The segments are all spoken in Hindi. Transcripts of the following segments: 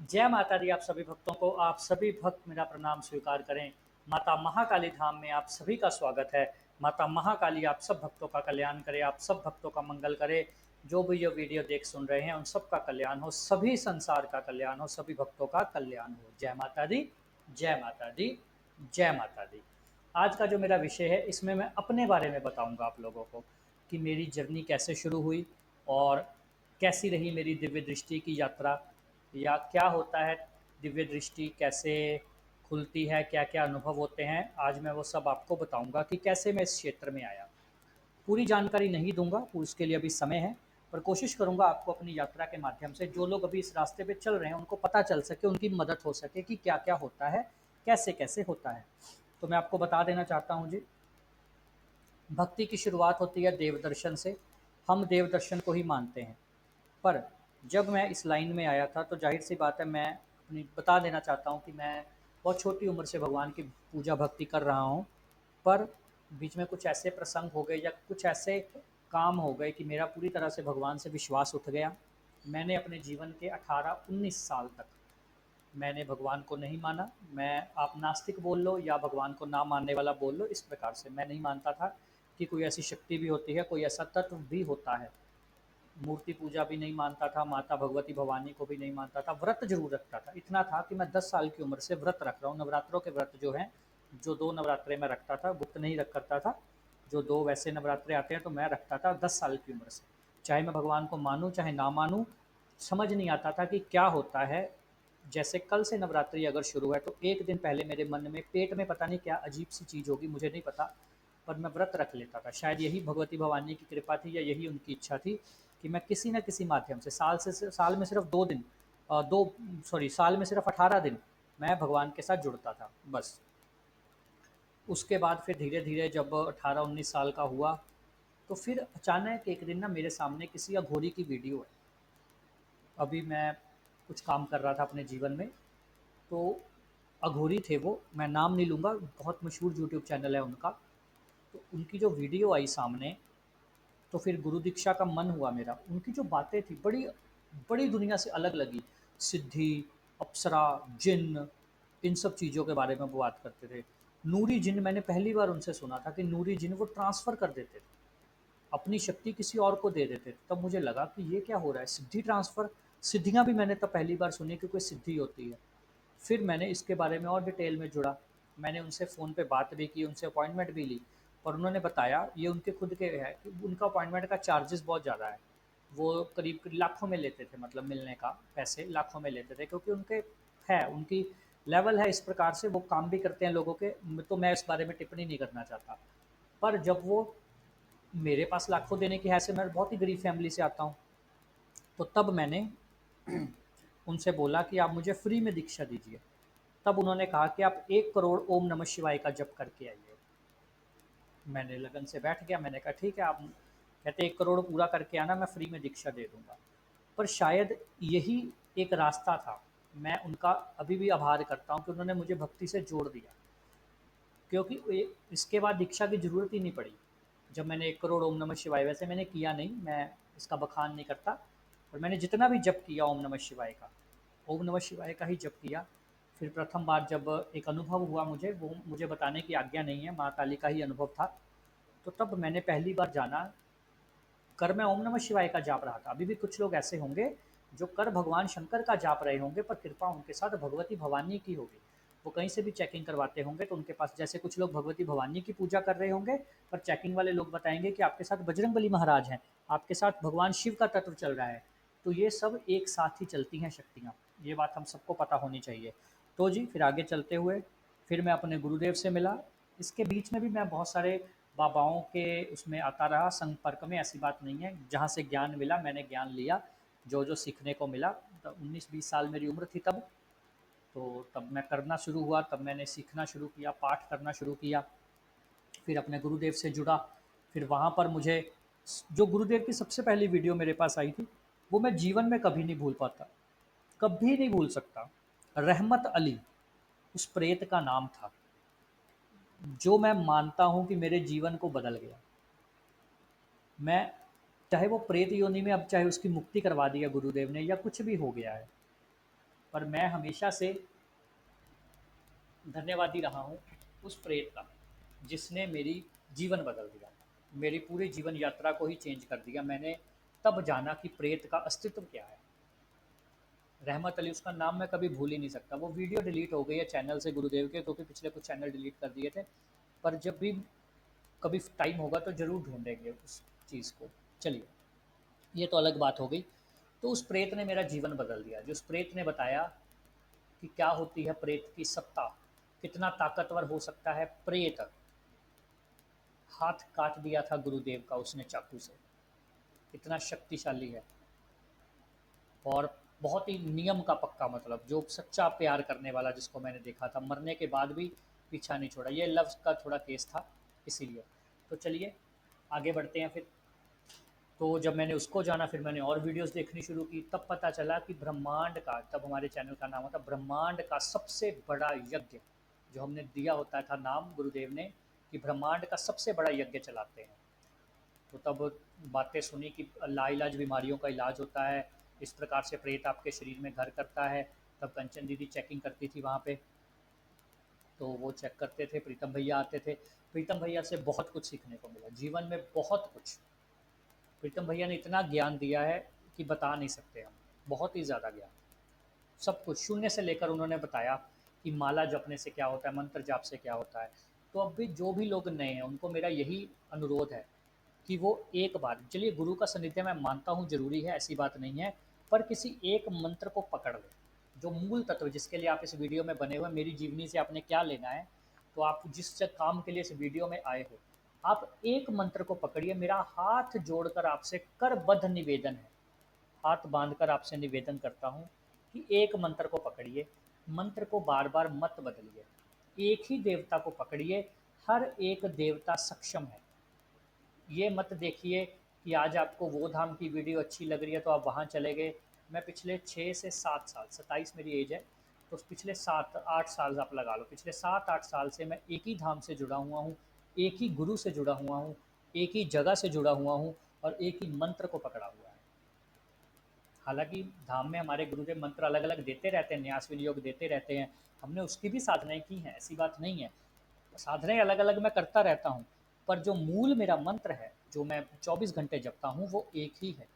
जय माता दी। आप सभी भक्तों को, आप सभी भक्त मेरा प्रणाम स्वीकार करें। माता महाकाली धाम में आप सभी का स्वागत है। माता महाकाली आप सब भक्तों का कल्याण करे, आप सब भक्तों का मंगल करे। जो भी ये वीडियो देख सुन रहे हैं उन सब का कल्याण हो, सभी संसार का कल्याण हो, सभी भक्तों का कल्याण हो। जय माता दी, जय माता दी, जय माता दी। आज का जो मेरा विषय है इसमें मैं अपने बारे में बताऊंगा आप लोगों को कि मेरी जर्नी कैसे शुरू हुई और कैसी रही मेरी दिव्य दृष्टि की यात्रा, या क्या होता है दिव्य दृष्टि, कैसे खुलती है, क्या क्या अनुभव होते हैं। आज मैं वो सब आपको बताऊंगा कि कैसे मैं इस क्षेत्र में आया। पूरी जानकारी नहीं दूंगा, उसके लिए अभी समय है, पर कोशिश करूंगा आपको अपनी यात्रा के माध्यम से, जो लोग अभी इस रास्ते पे चल रहे हैं उनको पता चल सके, उनकी मदद हो सके कि क्या क्या होता है, कैसे कैसे होता है। तो मैं आपको बता देना चाहता हूँ जी, भक्ति की शुरुआत होती है देव दर्शन से। हम देव दर्शन को ही मानते हैं, पर जब मैं इस लाइन में आया था तो ज़ाहिर सी बात है, मैं अपनी बता देना चाहता हूँ कि मैं बहुत छोटी उम्र से भगवान की पूजा भक्ति कर रहा हूँ। पर बीच में कुछ ऐसे प्रसंग हो गए या कुछ ऐसे काम हो गए कि मेरा पूरी तरह से भगवान से विश्वास उठ गया। मैंने अपने जीवन के 18-19 साल तक मैंने भगवान को नहीं माना। मैं, आप नास्तिक बोल लो या भगवान को ना मानने वाला बोल लो, इस प्रकार से मैं नहीं मानता था कि कोई ऐसी शक्ति भी होती है, कोई ऐसा तत्व भी होता है। मूर्ति पूजा भी नहीं मानता था, माता भगवती भवानी को भी नहीं मानता था। व्रत जरूर रखता था, इतना था कि मैं 10 साल की उम्र से व्रत रख रहा हूँ। नवरात्रों के व्रत जो हैं, जो 2 नवरात्रे में रखता था, गुप्त नहीं रख करता था। जो 2 वैसे नवरात्रे आते हैं तो मैं रखता था 10 साल की उम्र से। चाहे मैं भगवान को मानूँ चाहे ना मानूँ, समझ नहीं आता था कि क्या होता है। जैसे कल से नवरात्रि अगर शुरू है तो एक दिन पहले मेरे मन में, पेट में पता नहीं क्या अजीब सी चीज़ होगी, मुझे नहीं पता, पर मैं व्रत रख लेता था। शायद यही भगवती भवानी की कृपा थी या यही उनकी इच्छा थी कि मैं किसी न किसी माध्यम से, साल में सिर्फ 2 दिन, दो सॉरी साल में सिर्फ 18 दिन मैं भगवान के साथ जुड़ता था, बस। उसके बाद फिर धीरे धीरे जब 18-19 साल का हुआ तो फिर अचानक एक दिन ना मेरे सामने किसी अघोरी की वीडियो है। अभी मैं कुछ काम कर रहा था अपने जीवन में, तो अघोरी थे वो, मैं नाम नहीं लूँगा, बहुत मशहूर यूट्यूब चैनल है उनका। तो उनकी जो वीडियो आई सामने, तो फिर गुरु दीक्षा का मन हुआ मेरा। उनकी जो बातें थी बड़ी बड़ी दुनिया से अलग लगी। सिद्धि, अप्सरा, जिन्न, इन सब चीज़ों के बारे में वो बात करते थे। नूरी जिन्न मैंने पहली बार उनसे सुना था कि नूरी जिन्न वो ट्रांसफ़र कर देते थे, अपनी शक्ति किसी और को दे देते थे। तब मुझे लगा कि ये क्या हो रहा है, सिद्धि ट्रांसफ़र। सिद्धियाँ भी मैंने तब पहली बार सुनी कि कोई सिद्धि होती है। फिर मैंने इसके बारे में और डिटेल में जुड़ा। मैंने उनसे फ़ोन पे बात भी की, उनसे अपॉइंटमेंट भी ली, और उन्होंने बताया, ये उनके खुद के है, कि उनका अपॉइंटमेंट का चार्जेस बहुत ज़्यादा है। वो करीब लाखों में लेते थे, मतलब मिलने का पैसे लाखों में लेते थे, क्योंकि उनके है, उनकी लेवल है इस प्रकार से, वो काम भी करते हैं लोगों के। तो मैं इस बारे में टिप्पणी नहीं करना चाहता। पर जब वो मेरे पास लाखों देने की हैसियत, मैं बहुत ही गरीब फैमिली से आता हूँ, तो तब मैंने उनसे बोला कि आप मुझे फ्री में दीक्षा दीजिए। तब उन्होंने कहा कि आप 1 करोड़ ओम नमः शिवाय का जप करके आइए। मैंने लगन से बैठ गया, मैंने कहा ठीक है। आप कहते 1 करोड़ पूरा करके आना, मैं फ्री में दीक्षा दे दूंगा। पर शायद यही एक रास्ता था। मैं उनका अभी भी आभार करता हूँ कि उन्होंने मुझे भक्ति से जोड़ दिया, क्योंकि इसके बाद दीक्षा की ज़रूरत ही नहीं पड़ी। जब मैंने 1 करोड़ ओम नमः शिवाय, वैसे मैंने किया नहीं, मैं इसका बखान नहीं करता, पर मैंने जितना भी जप किया ओम नमः शिवाय का, ओम नमः शिवाय का ही जप किया। फिर प्रथम बार जब एक अनुभव हुआ मुझे, वो मुझे बताने की आज्ञा नहीं है, माँ काली का ही अनुभव था। तो तब मैंने पहली बार जाना, कर मैं ओम नमः शिवाय का जाप रहा था। अभी भी कुछ लोग ऐसे होंगे जो कर भगवान शंकर का जाप रहे होंगे, पर कृपा उनके साथ भगवती भवानी की होगी। वो कहीं से भी चेकिंग करवाते होंगे तो उनके पास, जैसे कुछ लोग भगवती भवानी की पूजा कर रहे होंगे, पर चेकिंग वाले लोग बताएंगे कि आपके साथ बजरंगबली महाराज हैं, आपके साथ भगवान शिव का तत्व चल रहा है। तो ये सब एक साथ ही चलती हैं शक्तियाँ, ये बात हम सबको पता होनी चाहिए। तो जी फिर आगे चलते हुए, फिर मैं अपने गुरुदेव से मिला। इसके बीच में भी मैं बहुत सारे बाबाओं के उसमें आता रहा संपर्क में, ऐसी बात नहीं है। जहाँ से ज्ञान मिला मैंने ज्ञान लिया, जो जो सीखने को मिला। तब 19-20 साल मेरी उम्र थी तब। तो तब मैं करना शुरू हुआ, तब मैंने सीखना शुरू किया, पाठ करना शुरू किया। फिर अपने गुरुदेव से जुड़ा। फिर वहाँ पर मुझे, जो गुरुदेव की सबसे पहली वीडियो मेरे पास आई थी, वो मैं जीवन में कभी नहीं भूल पाता, कभी नहीं भूल सकता। रहमत अली उस प्रेत का नाम था, जो मैं मानता हूँ कि मेरे जीवन को बदल गया। मैं, चाहे वो प्रेत योनि में, अब चाहे उसकी मुक्ति करवा दी है गुरुदेव ने या कुछ भी हो गया है, पर मैं हमेशा से धन्यवादी रहा हूँ उस प्रेत का, जिसने मेरी जीवन बदल दिया, मेरी पूरी जीवन यात्रा को ही चेंज कर दिया। मैंने तब जाना कि प्रेत का अस्तित्व क्या है। रहमत अली उसका नाम मैं कभी भूल ही नहीं सकता। वो वीडियो डिलीट हो गई है चैनल से गुरुदेव के, क्योंकि पिछले कुछ चैनल डिलीट कर दिए थे। पर जब भी कभी टाइम होगा तो ज़रूर ढूंढेंगे उस चीज़ को। चलिए, ये तो अलग बात हो गई। तो उस प्रेत ने मेरा जीवन बदल दिया। जो उस प्रेत ने बताया कि क्या होती है प्रेत की सत्ता, कितना ताकतवर हो सकता है प्रेत। हाथ काट दिया था गुरुदेव का उसने चाकू से, इतना शक्तिशाली है। और बहुत ही नियम का पक्का, मतलब जो सच्चा प्यार करने वाला, जिसको मैंने देखा था मरने के बाद भी पीछा नहीं छोड़ा। ये लव का थोड़ा केस था इसीलिए। तो चलिए आगे बढ़ते हैं फिर। तो जब मैंने उसको जाना, फिर मैंने और वीडियोस देखनी शुरू की। तब पता चला कि ब्रह्मांड का, तब हमारे चैनल का नाम था ब्रह्मांड का सबसे बड़ा यज्ञ, जो हमने दिया होता था नाम गुरुदेव ने कि ब्रह्मांड का सबसे बड़ा यज्ञ चलाते हैं। तो तब बातें सुनी कि लाइलाज बीमारियों का इलाज होता है, इस प्रकार से प्रेत आपके शरीर में घर करता है। तब कंचन दीदी चेकिंग करती थी वहाँ पे, तो वो चेक करते थे, प्रीतम भैया आते थे। प्रीतम भैया से बहुत कुछ सीखने को मिला जीवन में, बहुत कुछ। प्रीतम भैया ने इतना ज्ञान दिया है कि बता नहीं सकते हम, बहुत ही ज़्यादा ज्ञान। सब कुछ शून्य से लेकर उन्होंने बताया कि माला जपने से क्या होता है, मंत्र जाप से क्या होता है। तो अब भी जो भी लोग नए हैं उनको मेरा यही अनुरोध है कि वो एक बार, चलिए गुरु का सानिध्य मैं मानता हूँ ज़रूरी है, ऐसी बात नहीं है, पर किसी एक मंत्र को पकड़ लें, जो मूल तत्व जिसके लिए आप इस वीडियो में बने हुए हैं। मेरी जीवनी से आपने क्या लेना है, तो आप जिस काम के लिए इस वीडियो में आए हो, आप एक मंत्र को पकड़िए। मेरा हाथ जोड़कर आपसे करबद्ध निवेदन है, हाथ बांधकर आपसे निवेदन करता हूँ कि एक मंत्र को पकड़िए, मंत्र को बार बार मत बदलिए, एक ही देवता को पकड़िए। हर एक देवता सक्षम है। ये मत देखिए कि आज आपको वो धाम की वीडियो अच्छी लग रही है तो आप वहाँ चले गए। मैं पिछले 6 से 7 साल, 27 मेरी एज है, तो पिछले 7-8 साल आप लगा लो, पिछले 7-8 साल से मैं एक ही धाम से जुड़ा हुआ हूँ, एक ही गुरु से जुड़ा हुआ हूँ, एक ही जगह से जुड़ा हुआ हूँ, और एक ही मंत्र को पकड़ा हुआ है। हालांकि धाम में हमारे गुरुदेव मंत्र अलग अलग देते रहते हैं, न्यास विनियोग देते रहते हैं, हमने उसकी भी साधनाएं की हैं, ऐसी बात नहीं है। साधनाएँ अलग-अलग मैं करता रहता हूँ, पर जो मूल मेरा मंत्र है, जो मैं 24 घंटे जपता हूँ, वो एक ही है,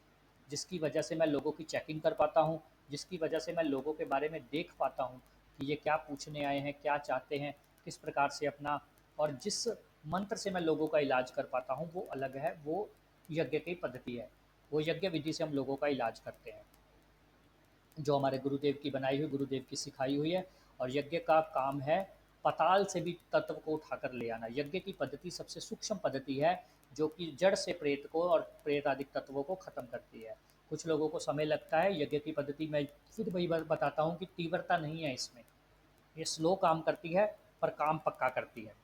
जिसकी वजह से मैं लोगों की चेकिंग कर पाता हूँ, जिसकी वजह से मैं लोगों के बारे में देख पाता हूँ कि ये क्या पूछने आए हैं, क्या चाहते हैं, किस प्रकार से अपना, और जिस मंत्र से मैं लोगों का इलाज कर पाता हूँ, वो अलग है, वो यज्ञ की पद्धति है। वो यज्ञ विधि से हम लोगों का इलाज करते हैं, जो हमारे गुरुदेव की बनाई हुई, गुरुदेव की सिखाई हुई है। और यज्ञ का काम है पताल से भी तत्व को उठाकर ले आना। यज्ञ की पद्धति सबसे सूक्ष्म पद्धति है, जो कि जड़ से प्रेत को और प्रेत आदि तत्वों को खत्म करती है। कुछ लोगों को समय लगता है यज्ञ की पद्धति, मैं फिर वही बात बताता हूँ कि तीव्रता नहीं है इसमें, ये स्लो काम करती है, पर काम पक्का करती है।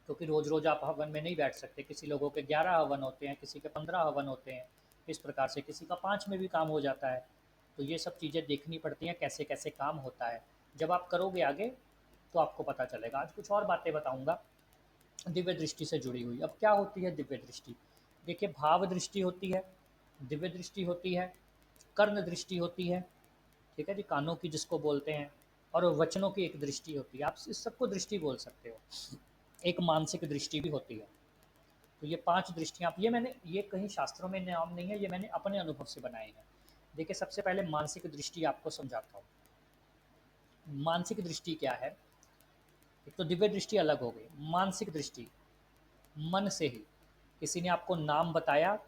क्योंकि रोज़ रोज़ आप हवन में नहीं बैठ सकते, किसी लोगों के 11 हवन होते हैं, किसी के 15 हवन होते हैं, इस प्रकार से किसी का 5 में भी काम हो जाता है। तो ये सब चीज़ें देखनी पड़ती हैं, कैसे कैसे काम होता है। जब आप करोगे आगे तो आपको पता चलेगा। आज कुछ और बातें बताऊंगा दिव्य दृष्टि से जुड़ी हुई। अब क्या होती है दिव्य दृष्टि? देखिए, भाव दृष्टि होती है, दिव्य दृष्टि होती है, कर्ण दृष्टि होती है, ठीक है जी, कानों की जिसको बोलते हैं, और वचनों की एक दृष्टि होती है। आप इस सबको दृष्टि बोल सकते हो। एक मानसिक दृष्टि भी होती है। तो ये 5 दृष्टियाँ, ये मैंने, ये कहीं शास्त्रों में नाम नहीं है, ये मैंने अपने अनुभव से बनाए हैं। देखिए, सबसे पहले मानसिक दृष्टि आपको समझाता हूँ। मानसिक दृष्टि क्या है? एक तो दिव्य दृष्टि अलग हो गई, मानसिक दृष्टि, मन से ही किसी ने आपको नाम बताया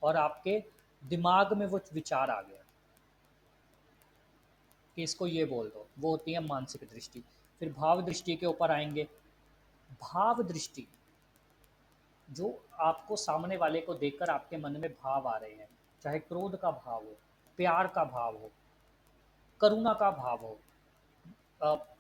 और आपके दिमाग में वो विचार आ गया कि इसको ये बोल दो, वो होती है मानसिक दृष्टि। फिर भाव दृष्टि के ऊपर आएंगे। भाव दृष्टि, जो आपको सामने वाले को देखकर आपके मन में भाव आ रहे हैं, चाहे क्रोध का भाव हो, प्यार का भाव हो, करुणा का भाव हो, अ,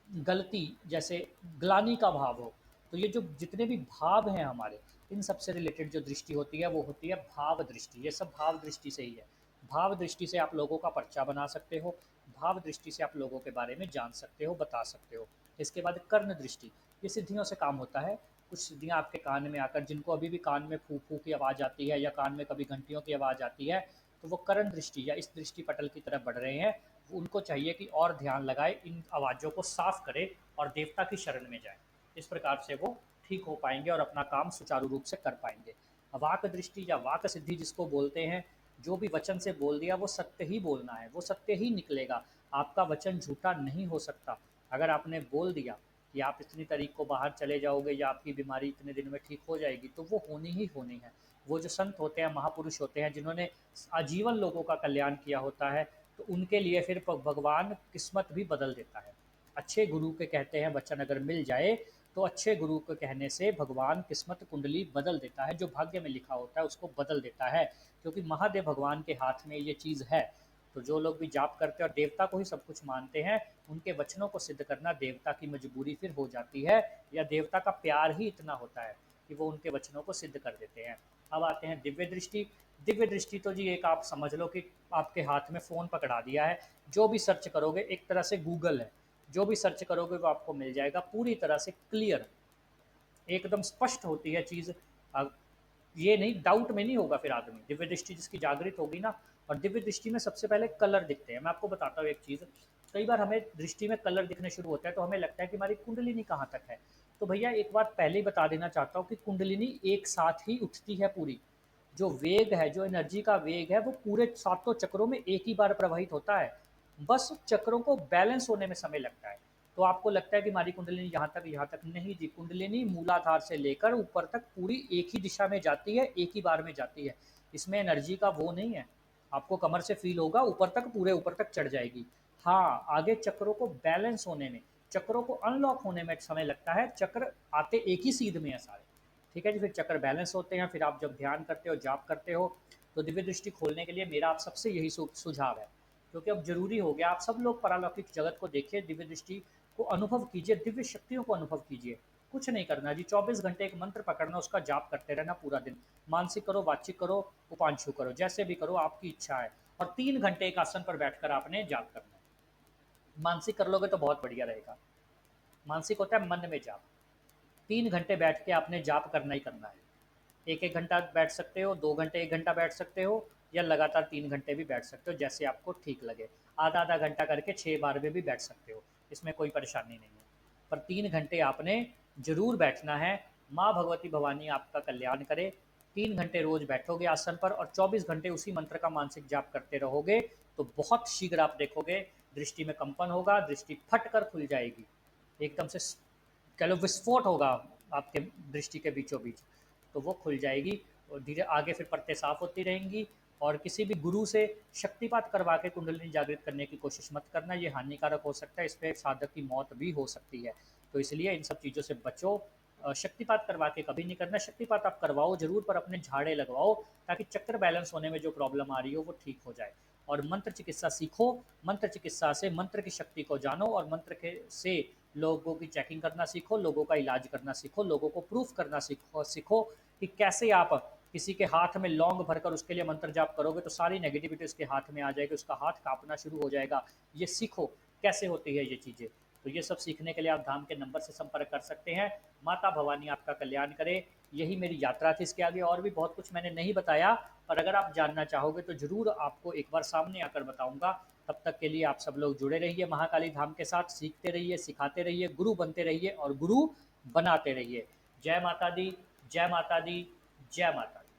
गलती जैसे ग्लानि का भाव हो। तो ये जो जितने भी भाव हैं हमारे, इन सब से रिलेटेड जो दृष्टि होती है वो होती है भाव दृष्टि। ये सब भाव दृष्टि से ही है। भाव दृष्टि से आप लोगों का पर्चा बना सकते हो, भाव दृष्टि से आप लोगों के बारे में जान सकते हो, बता सकते हो। इसके बाद कर्ण दृष्टि, ये सिद्धियों से काम होता है। कुछ सिद्धियाँ आपके कान में आकर, जिनको अभी भी कान में फू फू की आवाज़ आती है या कान में कभी घंटियों की आवाज़ आती है, तो वो कर्ण दृष्टि या इस दृष्टि पटल की तरफ बढ़ रहे हैं, उनको चाहिए कि और ध्यान लगाए, इन आवाज़ों को साफ करे और देवता की शरण में जाए। इस प्रकार से वो ठीक हो पाएंगे और अपना काम सुचारू रूप से कर पाएंगे। वाक दृष्टि या वाक सिद्धि जिसको बोलते हैं, जो भी वचन से बोल दिया वो सत्य ही बोलना है, वो सत्य ही निकलेगा। आपका वचन झूठा नहीं हो सकता। अगर आपने बोल दिया कि आप इतनी तारीख को बाहर चले जाओगे या आपकी बीमारी इतने दिन में ठीक हो जाएगी, तो वो होनी ही होनी है। वो जो संत होते हैं, महापुरुष होते हैं, जिन्होंने आजीवन लोगों का कल्याण किया होता है, तो उनके लिए फिर भगवान किस्मत भी बदल देता है। अच्छे गुरु के कहते हैं वचन अगर मिल जाए, तो अच्छे गुरु के कहने से भगवान किस्मत कुंडली बदल देता है, जो भाग्य में लिखा होता है उसको बदल देता है, क्योंकि महादेव भगवान के हाथ में ये चीज़ है। तो जो लोग भी जाप करते हैं और देवता को ही सब कुछ मानते हैं, उनके वचनों को सिद्ध करना देवता की मजबूरी फिर हो जाती है, या देवता का प्यार ही इतना होता है कि वो उनके वचनों को सिद्ध कर देते हैं। अब आते हैं दिव्य दृष्टि। दिव्य दृष्टि तो जी एक आप समझ लो कि आपके हाथ में फ़ोन पकड़ा दिया है, जो भी सर्च करोगे एक तरह से गूगल है, जो भी सर्च करोगे वो आपको मिल जाएगा, पूरी तरह से क्लियर, एकदम स्पष्ट होती है चीज़। ये नहीं, डाउट में नहीं होगा फिर आदमी। दिव्य दृष्टि जिसकी जागृत होगी ना, और दिव्य दृष्टि में सबसे पहले कलर दिखते हैं। मैं आपको बताता हूँ एक चीज़, कई बार हमें दृष्टि में कलर दिखने शुरू होता है तो हमें लगता है कि हमारी कुंडलिनी कहाँ तक है। तो भैया एक बार पहले ही बता देना चाहता हूँ कि कुंडलिनी एक साथ ही उठती है पूरी। जो वेग है, जो एनर्जी का वेग है, वो पूरे सातों चक्रों में एक ही बार प्रवाहित होता है। बस चक्रों को बैलेंस होने में समय लगता है। तो आपको लगता है कि हमारी कुंडलिनी यहाँ तक नहीं जी, कुंडलिनी मूलाधार से लेकर ऊपर तक पूरी एक ही दिशा में जाती है, एक ही बार में जाती है। इसमें एनर्जी का वो नहीं है। आपको कमर से फील होगा ऊपर तक, पूरे ऊपर तक चढ़ जाएगी। हाँ, आगे चक्रों को बैलेंस होने में, चक्रों को अनलॉक होने में समय लगता है। चक्र आते एक ही सीध में है सारे। ठीक है जी, फिर चक्र बैलेंस होते हैं, फिर आप जब ध्यान करते हो, जाप करते हो, तो दिव्य दृष्टि खोलने के लिए मेरा आप सबसे यही सुझाव है, क्योंकि अब जरूरी हो गया। आप सब लोग पारलौकिक जगत को देखिए, दिव्य दृष्टि को अनुभव कीजिए, दिव्य शक्तियों को अनुभव कीजिए। कुछ नहीं करना जी, 24 घंटे एक मंत्र पकड़ना, उसका जाप करते रहना पूरा दिन। मानसिक करो, वाचिक करो, उपांशु करो, जैसे भी करो, आपकी इच्छा है। और 3 घंटे एक आसन पर बैठकर आपने जाप करना है। मानसिक कर लोगे तो बहुत बढ़िया रहेगा। मानसिक होता है मन में जाप। 3 घंटे बैठ के आपने जाप करना ही करना है। एक एक घंटा बैठ सकते हो, 2 घंटे 1 घंटा बैठ सकते हो, या लगातार 3 घंटे भी बैठ सकते हो, जैसे आपको ठीक लगे। आधा आधा घंटा करके 6 बार में भी बैठ सकते हो, इसमें कोई परेशानी नहीं है। पर 3 घंटे आपने जरूर बैठना है। माँ भगवती भवानी आपका कल्याण करे। 3 घंटे रोज बैठोगे आसन पर और 24 घंटे उसी मंत्र का मानसिक जाप करते रहोगे, तो बहुत शीघ्र आप देखोगे दृष्टि में कंपन होगा, दृष्टि फट कर खुल जाएगी। एकदम से कह लो विस्फोट होगा आपके दृष्टि के बीचों बीच, तो वो खुल जाएगी। और धीरे आगे फिर परतें साफ होती रहेंगी। और किसी भी गुरु से शक्तिपात करवा के कुंडलिनी जागृत करने की कोशिश मत करना, ये हानिकारक हो सकता है, इस पर साधक की मौत भी हो सकती है। तो इसलिए इन सब चीज़ों से बचो। शक्तिपात करवा के कभी नहीं करना। शक्तिपात आप करवाओ जरूर, पर अपने झाड़े लगवाओ, ताकि चक्र बैलेंस होने में जो प्रॉब्लम आ रही हो वो ठीक हो जाए। और मंत्र चिकित्सा सीखो। मंत्र चिकित्सा से मंत्र की शक्ति को जानो, और मंत्र के से लोगों की चेकिंग करना सीखो, लोगों का इलाज करना सीखो, लोगों को प्रूफ करना सीखो कि कैसे आप किसी के हाथ में लौंग भरकर उसके लिए मंत्र जाप करोगे तो सारी नेगेटिविटी उसके हाथ में आ जाएगी, उसका हाथ कांपना शुरू हो जाएगा। ये सीखो कैसे होती है ये चीज़ें। तो ये सब सीखने के लिए आप धाम के नंबर से संपर्क कर सकते हैं। माता भवानी आपका कल्याण करे। यही मेरी यात्रा थी। इसके आगे और भी बहुत कुछ मैंने नहीं बताया, पर अगर आप जानना चाहोगे तो ज़रूर आपको एक बार सामने आकर बताऊंगा। तब तक के लिए आप सब लोग जुड़े रहिए महाकाली धाम के साथ, सीखते रहिए, सिखाते रहिए, गुरु बनते रहिए और गुरु बनाते रहिए। जय माता दी, जय माता दी, जय माता दी।